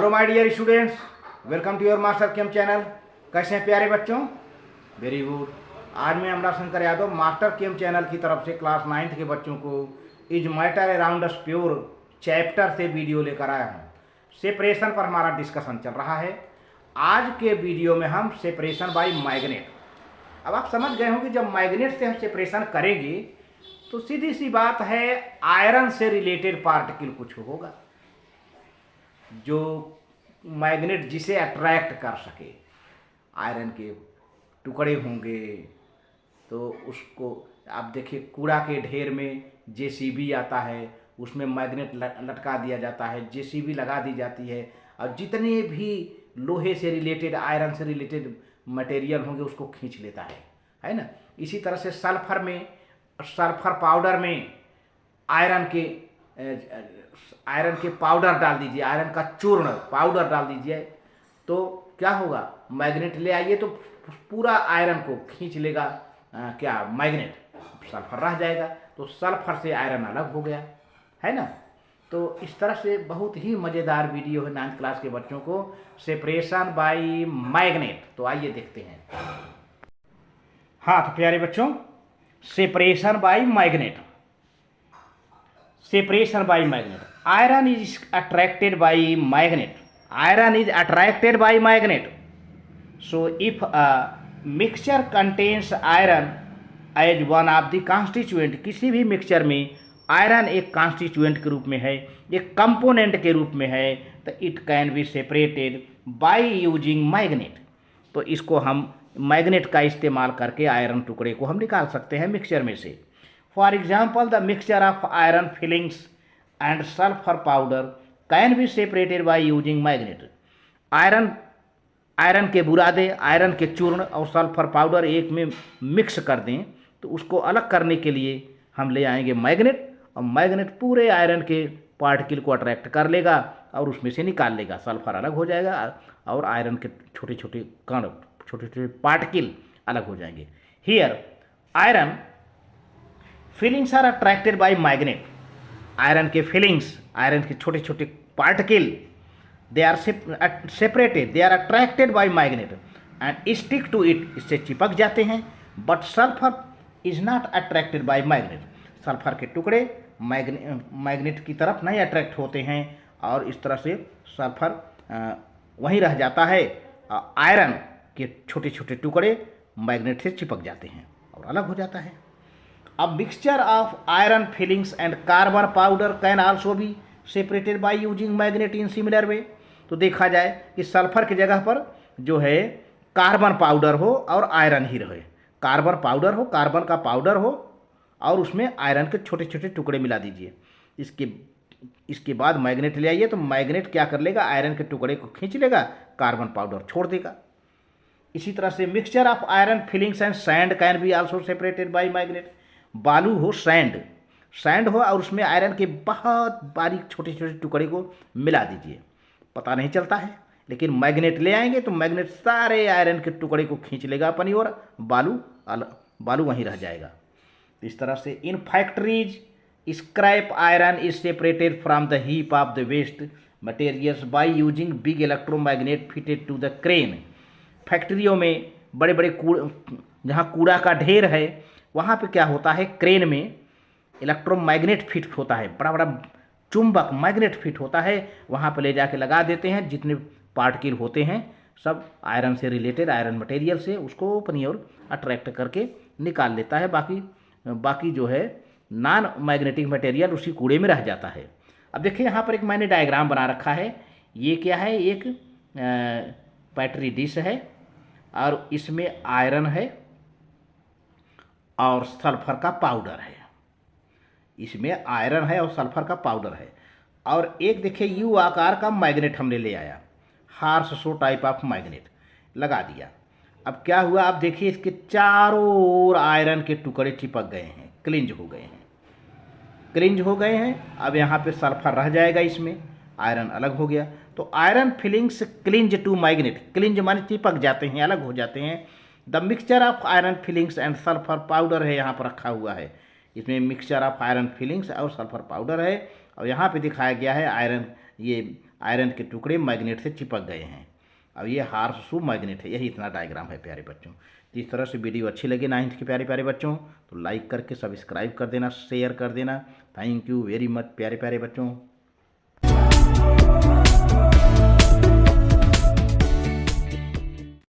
Hello my dear students, welcome to your master chem channel. कैसे हैं प्यारे बच्चों? Very good. आज मैं Amla Shankar Yadav master chem channel की तरफ से क्लास 9th के बच्चों को is matter around us pure chapter से वीडियो लेकर आया हूँ। सेपरेशन पर हमारा डिस्कशन चल रहा है। आज के वीडियो में हम सेपरेशन बाय मैग्नेट। अब आप समझ गए हो कि जब मैग्नेट से हम सेपरेशन करेंगे तो सीधी सी बात है, आयरन से रिलेटेड पार्टिकल कुछ होगा जो मैग्नेट जिसे अट्रैक्ट कर सके। आयरन के टुकड़े होंगे तो उसको आप देखिए, कूड़ा के ढेर में जेसीबी आता है, उसमें मैग्नेट लटका दिया जाता है, जेसीबी लगा दी जाती है और जितने भी लोहे से रिलेटेड, आयरन से रिलेटेड मटेरियल होंगे उसको खींच लेता है ना। इसी तरह से सल्फर पाउडर में आयरन के पाउडर डाल दीजिए, आयरन का चूर्ण पाउडर डाल दीजिए तो क्या होगा, मैग्नेट ले आइए तो पूरा आयरन को खींच लेगा क्या मैग्नेट, सल्फर रह जाएगा। तो सल्फर से आयरन अलग हो गया, है ना। तो इस तरह से बहुत ही मज़ेदार वीडियो है 9th क्लास के बच्चों को, सेपरेशन बाय मैग्नेट। तो आइए देखते हैं। हाँ तो प्यारे बच्चों, separation by magnet. Separation by magnet. Iron is attracted by magnet. Iron is attracted by magnet. So if a mixture contains iron as one of the constituent, किसी भी मिक्सचर में आयरन एक कॉन्स्टिट्यूएंट के रूप में है, एक कंपोनेंट के रूप में है, तो it can be separated by using magnet. तो इसको हम मैग्नेट का इस्तेमाल करके आयरन टुकड़े को हम निकाल सकते हैं मिक्सचर में से। For example, the mixture of iron fillings and sulfur powder can be separated by using magnet. Iron के बुरादे, आयरन के चूर्ण और सल्फर पाउडर एक में मिक्स कर दें तो उसको अलग करने के लिए हम ले आएंगे मैग्नेट, और मैग्नेट पूरे आयरन के पार्टिकल को अट्रैक्ट कर लेगा और उसमें से निकाल लेगा। सल्फर अलग हो जाएगा और आयरन के छोटे छोटे कण, छोटे छोटे पार्टिकल अलग हो जाएंगे। Here iron filings are attracted by magnet. Iron के फीलिंग्स, आयरन के छोटे छोटे particle, they are separated, they are attracted by magnet and stick to it, इससे चिपक जाते हैं। But sulphur is not attracted by magnet. Sulphur के टुकड़े मैग्नेट की तरफ नहीं अट्रैक्ट होते हैं और इस तरह से सल्फर वहीं रह जाता है। आयरन के छोटे छोटे टुकड़े मैग्नेट से चिपक जाते हैं और अलग हो जाता है। A mixture of iron fillings and carbon powder can also be separated by using magnet in similar way। तो देखा जाए कि सल्फर की जगह पर जो है कार्बन पाउडर हो और आयरन ही रहे, कार्बन पाउडर हो, कार्बन का पाउडर हो और उसमें आयरन के छोटे छोटे टुकड़े मिला दीजिए। इसके बाद मैग्नेट ले आइए तो मैग्नेट क्या कर लेगा, आयरन के टुकड़े को खींच लेगा, कार्बन पाउडर छोड़ देगा। इसी तरह से mixture of iron filings and sand can be also separated by magnet. बालू हो, सैंड हो और उसमें आयरन के बहुत बारीक छोटे छोटे टुकड़े को मिला दीजिए, पता नहीं चलता है, लेकिन मैग्नेट ले आएंगे तो मैग्नेट सारे आयरन के टुकड़े को खींच लेगा अपनी ओर, बालू वहीं रह जाएगा। इस तरह से in factories scrap iron is separated from the heap of the waste materials by using big electromagnet fitted to the crane. फैक्ट्रियों में बड़े बड़े जहाँ कूड़ा का ढेर है वहाँ पे क्या होता है, क्रेन में इलेक्ट्रोमैग्नेट फिट होता है, बड़ा बड़ा चुंबक मैग्नेट फिट होता है, वहाँ पे ले जाके लगा देते हैं। जितने पार्टिकल होते हैं सब आयरन से रिलेटेड, आयरन मटेरियल से, उसको अपनी ओर अट्रैक्ट करके निकाल लेता है। बाकी जो है नॉन मैग्नेटिक मटेरियल उसी कूड़े में रह जाता है। अब देखिए यहाँ पर एक मैंने डायग्राम बना रखा है। ये क्या है, एक बैटरी डिश है और इसमें आयरन है और सल्फर का पाउडर है। इसमें आयरन है और सल्फर का पाउडर है और एक देखिए यू आकार का मैग्नेट हमने ले आया, horseshoe type of magnet लगा दिया। अब क्या हुआ, आप देखिए इसके चारों ओर आयरन के टुकड़े चिपक गए हैं, क्लिंज हो गए हैं। अब यहाँ पे सल्फर रह जाएगा, इसमें आयरन अलग हो गया। तो iron filings cling to magnet, cling माने चिपक जाते हैं, अलग हो जाते हैं। The mixture of iron filings and sulphur powder है, यहाँ पर रखा हुआ है। इसमें मिक्सचर ऑफ आयरन फिलिंग्स और सल्फर पाउडर है और यहाँ पे दिखाया गया है आयरन, ये आयरन के टुकड़े मैग्नेट से चिपक गए हैं। अब ये हार्स शू मैग्नेट है। यही इतना डायग्राम है प्यारे बच्चों। जिस तरह से वीडियो अच्छी लगी 9th के प्यारे प्यारे बच्चों तो लाइक करके सब्सक्राइब कर देना, शेयर कर देना। थैंक यू वेरी मच प्यारे प्यारे बच्चों।